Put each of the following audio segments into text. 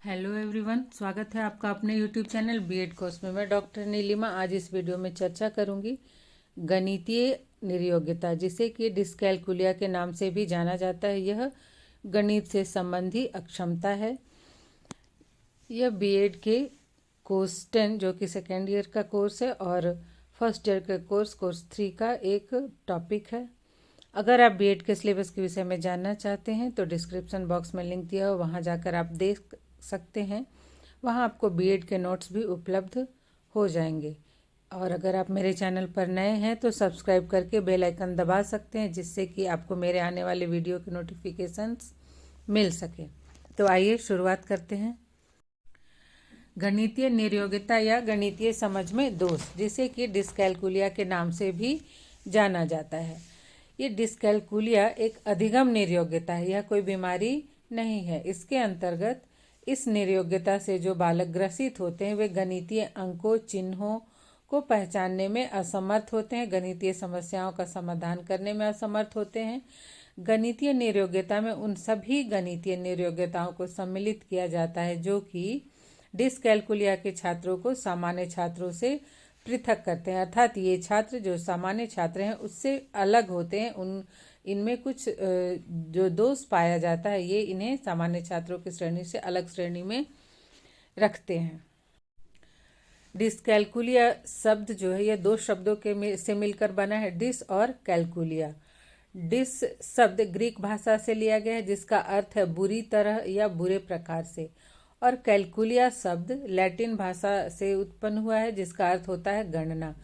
Hello everyone, स्वागत है आपका अपने यूट्यूब चैनल बीएड कोर्स में। मैं डॉक्टर नीलिमा आज इस वीडियो में चर्चा करूंगी गणितीय निर्योग्यता, जिसे कि डिस्कैलकुलिया के नाम से भी जाना जाता है। यह गणित से संबंधी अक्षमता है। यह बीएड के कोर्स 10 जो कि सेकेंड ईयर का कोर्स है और फर्स्ट ईयर का कोर्स 3 का एक टॉपिक है। अगर आप बीएड के सिलेबस के विषय में जानना चाहते हैं तो डिस्क्रिप्शन बॉक्स में लिंक दिया हो, वहाँ जाकर आप देख सकते हैं। वहाँ आपको बीएड के नोट्स भी उपलब्ध हो जाएंगे। और अगर आप मेरे चैनल पर नए हैं तो सब्सक्राइब करके बेल आइकन दबा सकते हैं, जिससे कि आपको मेरे आने वाले वीडियो के नोटिफिकेशंस मिल सके। तो आइए शुरुआत करते हैं। गणितीय निर्योग्यता या गणितीय समझ में दोष, जिसे कि डिस्कैलकुलिया के नाम से भी जाना जाता है। ये डिस्कैलकुलिया एक अधिगम निर्योग्यता है, यह कोई बीमारी नहीं है। इसके अंतर्गत इस निर्योग्यता से जो बालक ग्रसित होते हैं वे गणितीय अंकों चिन्हों को पहचानने में असमर्थ होते हैं, गणितीय समस्याओं का समाधान करने में असमर्थ होते हैं। गणितीय निर्योग्यता में उन सभी गणितीय निर्योग्यताओं को सम्मिलित किया जाता है जो कि डिस्कैलकुलिया के छात्रों को सामान्य छात्रों से पृथक करते हैं। अर्थात ये छात्र जो सामान्य छात्र हैं उससे अलग होते हैं, इनमें कुछ जो दोष पाया जाता है ये इन्हें सामान्य छात्रों की श्रेणी से अलग श्रेणी में रखते हैं। डिस्कैलकुलिया शब्द जो है यह दो शब्दों के से मिलकर बना है, डिस और कैलकुलिया। डिस शब्द ग्रीक भाषा से लिया गया है जिसका अर्थ है बुरी तरह या बुरे प्रकार से, और कैलकुलिया शब्द लैटिन भाषा से उत्पन्न हुआ है जिसका अर्थ होता है गणना।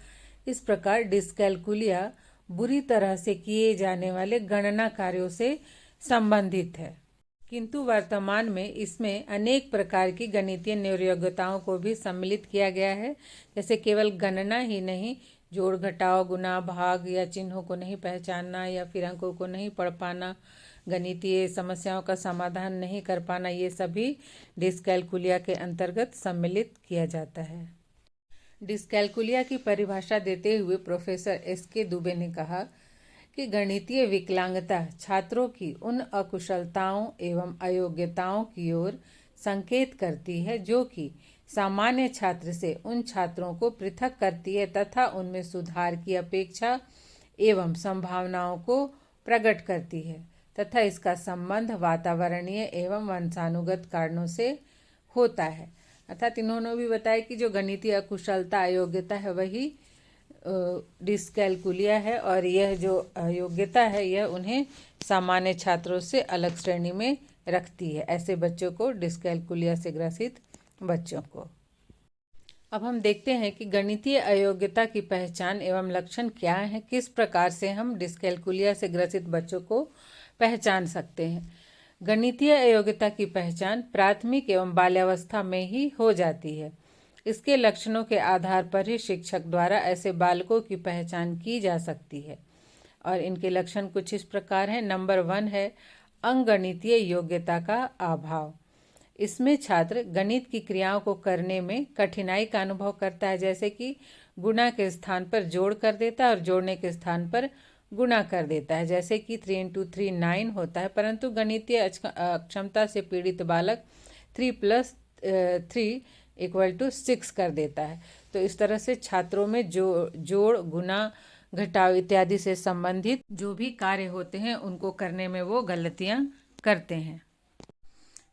इस प्रकार डिस्कैलकुलिया बुरी तरह से किए जाने वाले गणना कार्यों से संबंधित है, किंतु वर्तमान में इसमें अनेक प्रकार की गणितीय निर्योग्यताओं को भी सम्मिलित किया गया है। जैसे केवल गणना ही नहीं, जोड़ घटाव गुणा भाग या चिन्हों को नहीं पहचानना या फिर अंकों को नहीं पढ़ पाना, गणितीय समस्याओं का समाधान नहीं कर पाना, ये सभी डिस्कैलकुलिया के अंतर्गत सम्मिलित किया जाता है। डिस्कैलकुलिया की परिभाषा देते हुए प्रोफेसर एस.के. दुबे ने कहा कि गणितीय विकलांगता छात्रों की उन अकुशलताओं एवं अयोग्यताओं की ओर संकेत करती है जो कि सामान्य छात्र से उन छात्रों को पृथक करती है तथा उनमें सुधार की अपेक्षा एवं संभावनाओं को प्रकट करती है, तथा इसका संबंध वातावरणीय एवं वंशानुगत कारणों से होता है। अर्थात इन्होंने भी बताया कि जो गणितीय अकुशलता अयोग्यता है वही डिस्कैलकुलिया है, और यह जो योग्यता है यह उन्हें सामान्य छात्रों से अलग श्रेणी में रखती है, ऐसे बच्चों को, डिस्कैलकुलिया से ग्रसित बच्चों को। अब हम देखते हैं कि गणितीय अयोग्यता की पहचान एवं लक्षण क्या है, किस प्रकार से हम डिस्कैलकुलिया से ग्रसित बच्चों को पहचान सकते हैं। गणितीय अयोग्यता की पहचान प्राथमिक एवं बाल्यावस्था में ही हो जाती है। इसके लक्षणों के आधार पर ही शिक्षक द्वारा ऐसे बालकों की पहचान की जा सकती है, और इनके लक्षण कुछ इस प्रकार हैं। नंबर 1 है अंगणितीय योग्यता का अभाव। इसमें छात्र गणित की क्रियाओं को करने में कठिनाई का अनुभव करता है, जैसे कि गुणा के स्थान पर जोड़ कर देता है और जोड़ने के स्थान पर गुणा कर देता है। जैसे कि 3 × 3 9 होता है, परंतु गणितीय अक्षमता से पीड़ित बालक 3 + 3 = 6 कर देता है। तो इस तरह से छात्रों में जोड़ गुणा घटाव इत्यादि से संबंधित जो भी कार्य होते हैं उनको करने में वो गलतियां करते हैं।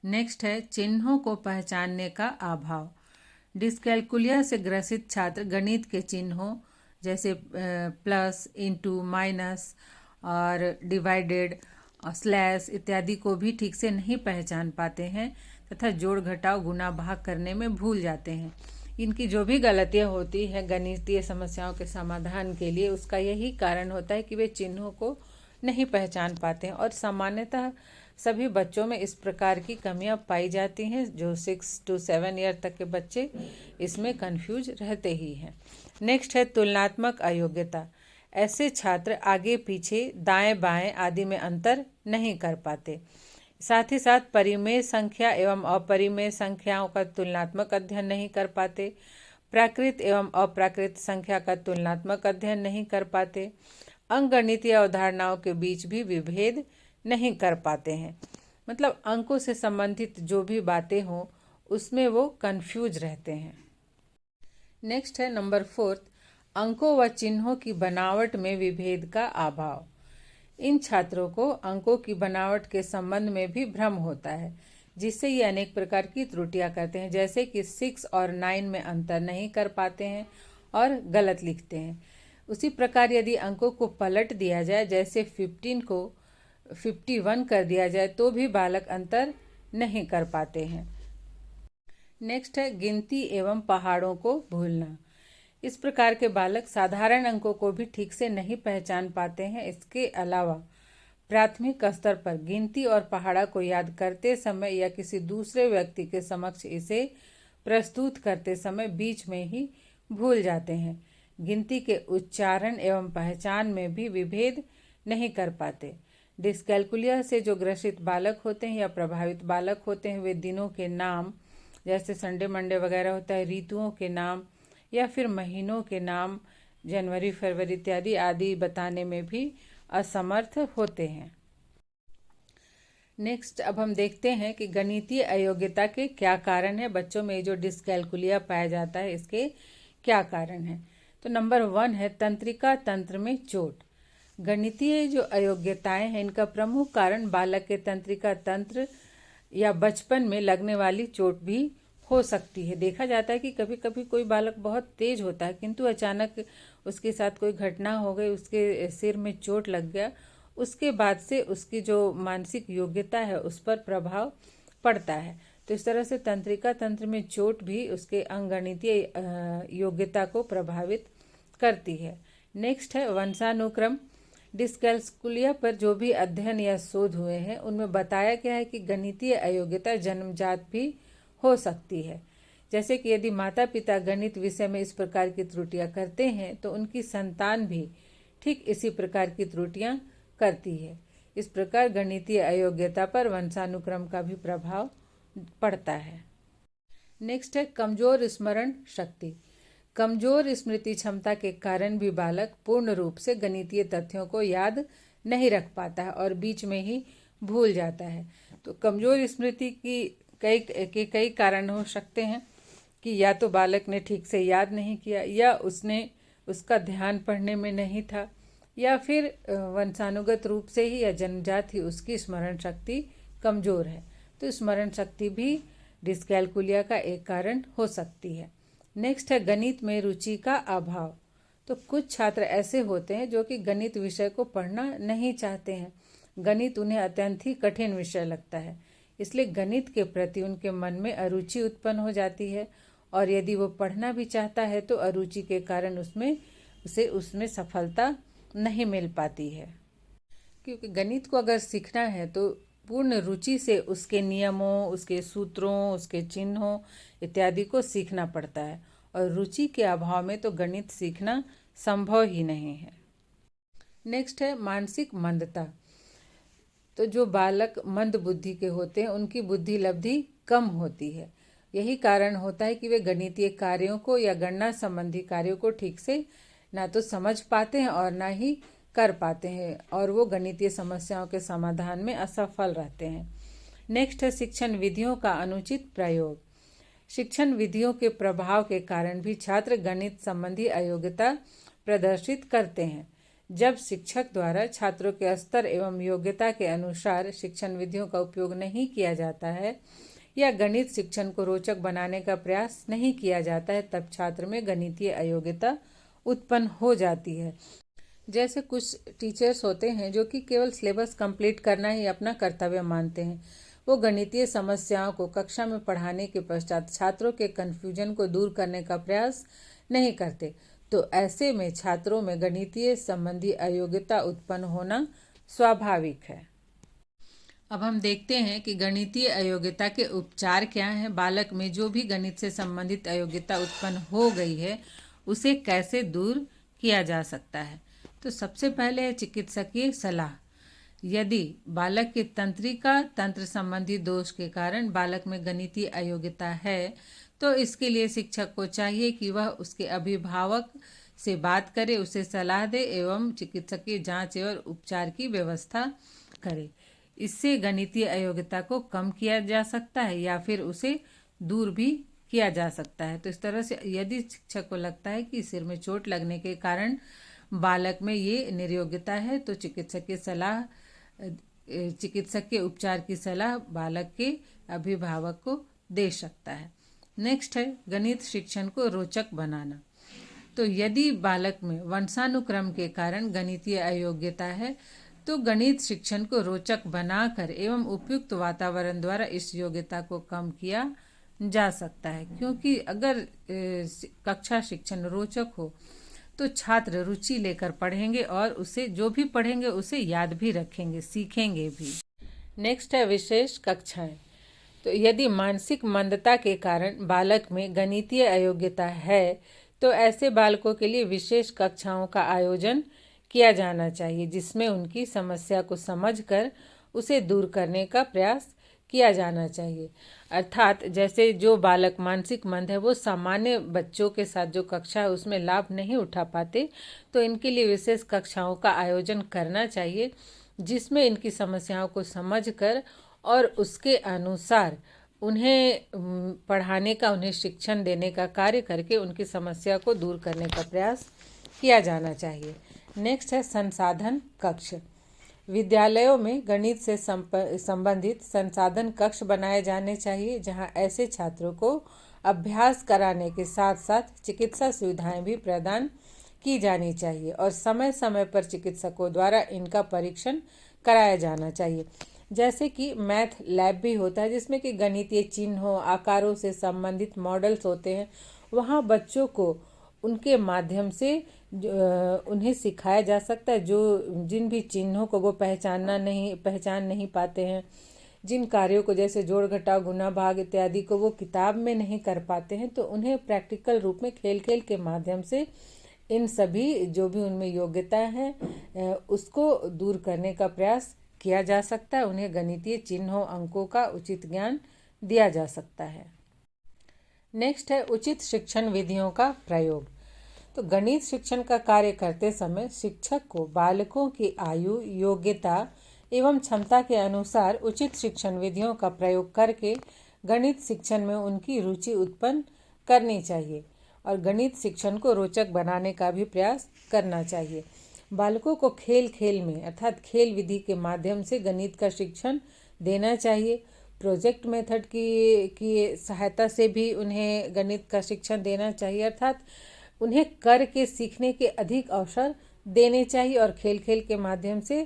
नेक्स्ट है चिन्हों को पहचानने का अभाव। डिस्कैलकुलिया से ग्रसित छात्र गणित के चिन्हों जैसे प्लस, इंटू, माइनस और डिवाइडेड, स्लैश इत्यादि को भी ठीक से नहीं पहचान पाते हैं तथा जोड़ घटाव गुणा भाग करने में भूल जाते हैं। इनकी जो भी गलतियां होती हैं गणितीय समस्याओं के समाधान के लिए, उसका यही कारण होता है कि वे चिन्हों को नहीं पहचान पाते हैं, और सामान्यतः सभी बच्चों में इस प्रकार की कमियां पाई जाती हैं। जो 6 to 7 ईयर तक के बच्चे इसमें कंफ्यूज रहते ही हैं। नेक्स्ट है तुलनात्मक अयोग्यता। ऐसे छात्र आगे पीछे दाएं बाएं आदि में अंतर नहीं कर पाते। साथ ही साथ परिमेय संख्या एवं अपरिमेय संख्याओं का तुलनात्मक अध्ययन नहीं कर पाते, प्राकृत एवं अप्राकृत संख्या का तुलनात्मक अध्ययन नहीं कर पाते, अंकगणितीय अवधारणाओं के बीच भी विभेद नहीं कर पाते हैं। मतलब अंकों से संबंधित जो भी बातें हों उसमें वो कंफ्यूज रहते हैं। नेक्स्ट है नंबर 4, अंकों व चिन्हों की बनावट में विभेद का अभाव। इन छात्रों को अंकों की बनावट के संबंध में भी भ्रम होता है, जिससे ये अनेक प्रकार की त्रुटियां करते हैं, जैसे कि 6 और 9 में अंतर नहीं कर पाते हैं और गलत लिखते हैं। उसी प्रकार यदि अंकों को पलट दिया जाए, जैसे 15 को 51 कर दिया जाए, तो भी बालक अंतर नहीं कर पाते हैं। नेक्स्ट है गिनती एवं पहाड़ों को भूलना। इस प्रकार के बालक साधारण अंकों को भी ठीक से नहीं पहचान पाते हैं। इसके अलावा प्राथमिक स्तर पर गिनती और पहाड़ा को याद करते समय या किसी दूसरे व्यक्ति के समक्ष इसे प्रस्तुत करते समय बीच में ही भूल जाते हैं। गिनती के उच्चारण एवं पहचान में भी विभेद नहीं कर पाते। डिस्कैल्कुलिया से जो ग्रसित बालक होते हैं या प्रभावित बालक होते हैं, वे दिनों के नाम, जैसे संडे मंडे वगैरह होता है, ऋतुओं के नाम या फिर महीनों के नाम, जनवरी फरवरी इत्यादि आदि बताने में भी असमर्थ होते हैं। नेक्स्ट अब हम देखते हैं कि गणितीय अयोग्यता के क्या कारण है। बच्चों में जो डिस्कैल्कुलिया पाया जाता है, इसके क्या कारण है। तो नंबर 1 है तंत्रिका तंत्र में चोट। गणितीय जो अयोग्यताएं हैं, इनका प्रमुख कारण बालक के तंत्रिका तंत्र या बचपन में लगने वाली चोट भी हो सकती है। देखा जाता है कि कभी कभी कोई बालक बहुत तेज होता है, किंतु अचानक उसके साथ कोई घटना हो गई, उसके सिर में चोट लग गया, उसके बाद से उसकी जो मानसिक योग्यता है उस पर प्रभाव पड़ता है। तो इस तरह से तंत्रिका तंत्र में चोट भी उसके अंगगणितीय योग्यता को प्रभावित करती है। नेक्स्ट है वंशानुक्रम। डिस्कैल्कुलिया पर जो भी अध्ययन या शोध हुए हैं, उनमें बताया गया है कि गणितीय अयोग्यता जन्मजात भी हो सकती है। जैसे कि यदि माता पिता गणित विषय में इस प्रकार की त्रुटियां करते हैं, तो उनकी संतान भी ठीक इसी प्रकार की त्रुटियां करती है। इस प्रकार गणितीय अयोग्यता पर वंशानुक्रम का भी प्रभाव पड़ता है। नेक्स्ट है कमजोर स्मरण शक्ति। कमजोर स्मृति क्षमता के कारण भी बालक पूर्ण रूप से गणितीय तथ्यों को याद नहीं रख पाता है और बीच में ही भूल जाता है। तो कमजोर स्मृति की कई कारण हो सकते हैं कि या तो बालक ने ठीक से याद नहीं किया, या उसका ध्यान पढ़ने में नहीं था, या फिर वंशानुगत रूप से ही या जन्मजात ही उसकी स्मरण शक्ति कमजोर है। तो स्मरण शक्ति भी डिस्कैल्कुलिया का एक कारण हो सकती है। नेक्स्ट है गणित में रुचि का अभाव। तो कुछ छात्र ऐसे होते हैं जो कि गणित विषय को पढ़ना नहीं चाहते हैं। गणित उन्हें अत्यंत ही कठिन विषय लगता है, इसलिए गणित के प्रति उनके मन में अरुचि उत्पन्न हो जाती है, और यदि वो पढ़ना भी चाहता है तो अरुचि के कारण उसमें सफलता नहीं मिल पाती है। क्योंकि गणित को अगर सीखना है तो पूर्ण रुचि से उसके नियमों, उसके सूत्रों, उसके चिन्हों इत्यादि को सीखना पड़ता है, और रुचि के अभाव में तो गणित सीखना संभव ही नहीं है। नेक्स्ट है मानसिक मंदता। तो जो बालक मंद बुद्धि के होते हैं, उनकी बुद्धि लब्धि कम होती है। यही कारण होता है कि वे गणितीय कार्यों को या गणना संबंधी कार्यों को ठीक से ना तो समझ पाते हैं और ना ही कर पाते हैं, और वो गणितीय समस्याओं के समाधान में असफल रहते हैं। नेक्स्ट है शिक्षण विधियों का अनुचित प्रयोग। शिक्षण विधियों के प्रभाव के कारण भी छात्र गणित संबंधी अयोग्यता प्रदर्शित करते हैं। जब शिक्षक द्वारा छात्रों के स्तर एवं योग्यता के अनुसार शिक्षण विधियों का उपयोग नहीं किया जाता है, या गणित शिक्षण को रोचक बनाने का प्रयास नहीं किया जाता है, तब छात्र में गणितीय अयोग्यता उत्पन्न हो जाती है। जैसे कुछ टीचर्स होते हैं जो कि केवल सिलेबस कंप्लीट करना ही अपना कर्तव्य मानते हैं। वो गणितीय समस्याओं को कक्षा में पढ़ाने के पश्चात छात्रों के कन्फ्यूजन को दूर करने का प्रयास नहीं करते। तो ऐसे में छात्रों में गणितीय संबंधी अयोग्यता उत्पन्न होना स्वाभाविक है। अब हम देखते हैं कि गणितीय अयोग्यता के उपचार क्या हैं। बालक में जो भी गणित से संबंधित अयोग्यता उत्पन्न हो गई है, उसे कैसे दूर किया जा सकता है। तो सबसे पहले है चिकित्सकीय सलाह। यदि बालक के तंत्रिका तंत्र संबंधी दोष के कारण बालक में गणितीय अयोग्यता है, तो इसके लिए शिक्षक को चाहिए कि वह उसके अभिभावक से बात करे, उसे सलाह दे एवं चिकित्सकीय जांच एवं उपचार की व्यवस्था करे। इससे गणितीय अयोग्यता को कम किया जा सकता है या फिर उसे दूर भी किया जा सकता है। तो इस तरह से यदि शिक्षक को लगता है कि सिर में चोट लगने के कारण बालक में ये निर्योग्यता है तो चिकित्सक के उपचार की सलाह बालक के अभिभावक को दे सकता है। नेक्स्ट है गणित शिक्षण को रोचक बनाना। तो यदि बालक में वंशानुक्रम के कारण गणितीय अयोग्यता है तो गणित शिक्षण को रोचक बनाकर एवं उपयुक्त वातावरण द्वारा इस योग्यता को कम किया जा सकता है। क्योंकि अगर कक्षा शिक्षण रोचक हो तो छात्र रुचि लेकर पढ़ेंगे और उसे जो भी पढ़ेंगे उसे याद भी रखेंगे, सीखेंगे भी। नेक्स्ट है विशेष कक्षाएं। तो यदि मानसिक मंदता के कारण बालक में गणितीय अयोग्यता है तो ऐसे बालकों के लिए विशेष कक्षाओं का आयोजन किया जाना चाहिए, जिसमें उनकी समस्या को समझकर उसे दूर करने का प्रयास किया जाना चाहिए। अर्थात जैसे जो बालक मानसिक मंद है वो सामान्य बच्चों के साथ जो कक्षा है उसमें लाभ नहीं उठा पाते, तो इनके लिए विशेष कक्षाओं का आयोजन करना चाहिए, जिसमें इनकी समस्याओं को समझकर और उसके अनुसार उन्हें पढ़ाने का, उन्हें शिक्षण देने का कार्य करके उनकी समस्या को दूर करने का प्रयास किया जाना चाहिए। नेक्स्ट है संसाधन कक्ष। विद्यालयों में गणित से संबंधित संसाधन कक्ष बनाए जाने चाहिए, जहां ऐसे छात्रों को अभ्यास कराने के साथ साथ चिकित्सा सुविधाएं भी प्रदान की जानी चाहिए और समय समय पर चिकित्सकों द्वारा इनका परीक्षण कराया जाना चाहिए। जैसे कि मैथ लैब भी होता है जिसमें कि गणितीय चिन्हों, आकारों से संबंधित मॉडल्स होते हैं। वहाँ बच्चों को उनके माध्यम से उन्हें सिखाया जा सकता है, जो जिन भी चिन्हों को वो पहचान नहीं पाते हैं, जिन कार्यों को जैसे जोड़ घटाव गुणा भाग इत्यादि को वो किताब में नहीं कर पाते हैं, तो उन्हें प्रैक्टिकल रूप में खेल खेल के माध्यम से इन सभी जो भी उनमें योग्यता है उसको दूर करने का प्रयास किया जा सकता है। उन्हें गणितीय चिन्हों, अंकों का उचित ज्ञान दिया जा सकता है। नेक्स्ट है उचित शिक्षण विधियों का प्रयोग। तो गणित शिक्षण का कार्य करते समय शिक्षक को बालकों की आयु, योग्यता एवं क्षमता के अनुसार उचित शिक्षण विधियों का प्रयोग करके गणित शिक्षण में उनकी रुचि उत्पन्न करनी चाहिए और गणित शिक्षण को रोचक बनाने का भी प्रयास करना चाहिए। बालकों को खेल खेल में अर्थात खेल विधि के माध्यम से गणित का शिक्षण देना चाहिए। प्रोजेक्ट मेथड की सहायता से भी उन्हें गणित का शिक्षण देना चाहिए, अर्थात उन्हें कर के सीखने के अधिक अवसर देने चाहिए और खेल खेल के माध्यम से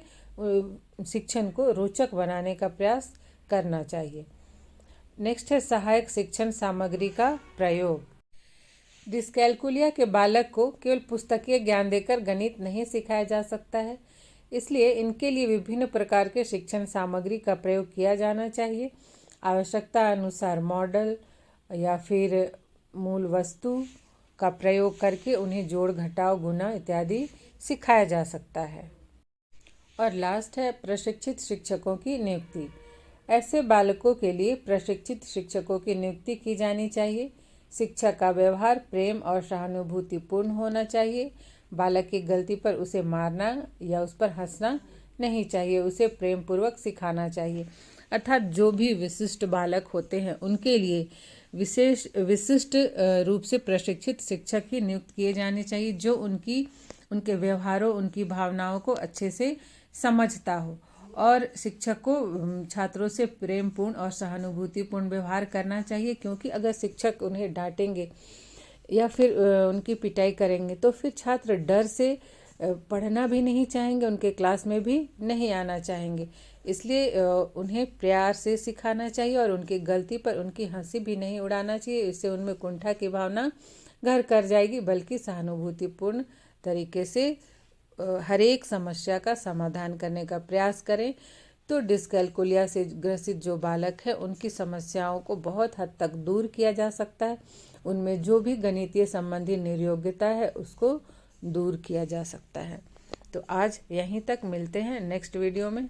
शिक्षण को रोचक बनाने का प्रयास करना चाहिए। नेक्स्ट है सहायक शिक्षण सामग्री का प्रयोग। डिस्कैल्कुलिया के बालक को केवल पुस्तकीय ज्ञान देकर गणित नहीं सिखाया जा सकता है, इसलिए इनके लिए विभिन्न प्रकार के शिक्षण सामग्री का प्रयोग किया जाना चाहिए। आवश्यकता अनुसार मॉडल या फिर मूल वस्तु का प्रयोग करके उन्हें जोड़ घटाव गुणा इत्यादि सिखाया जा सकता है। और लास्ट है प्रशिक्षित शिक्षकों की नियुक्ति। ऐसे बालकों के लिए प्रशिक्षित शिक्षकों की नियुक्ति की जानी चाहिए। शिक्षक का व्यवहार प्रेम और सहानुभूतिपूर्ण होना चाहिए। बालक की गलती पर उसे मारना या उस पर हंसना नहीं चाहिए, उसे प्रेम पूर्वक सिखाना चाहिए। अर्थात जो भी विशिष्ट बालक होते हैं उनके लिए विशिष्ट रूप से प्रशिक्षित शिक्षक ही नियुक्त किए जाने चाहिए, जो उनके व्यवहारों, उनकी भावनाओं को अच्छे से समझता हो। और शिक्षक को छात्रों से प्रेमपूर्ण और सहानुभूतिपूर्ण व्यवहार करना चाहिए, क्योंकि अगर शिक्षक उन्हें डांटेंगे या फिर उनकी पिटाई करेंगे तो फिर छात्र डर से पढ़ना भी नहीं चाहेंगे, उनके क्लास में भी नहीं आना चाहेंगे। इसलिए उन्हें प्यार से सिखाना चाहिए और उनकी गलती पर उनकी हंसी भी नहीं उड़ाना चाहिए। इससे उनमें कुंठा की भावना घर कर जाएगी, बल्कि सहानुभूतिपूर्ण तरीके से हर एक समस्या का समाधान करने का प्रयास करें। तो डिस्कैल्कुलिया से ग्रसित जो बालक है उनकी समस्याओं को बहुत हद तक दूर किया जा सकता है। उनमें जो भी गणितीय संबंधी निर्योग्यता है उसको दूर किया जा सकता है। तो आज यहीं तक, मिलते हैं नेक्स्ट वीडियो में।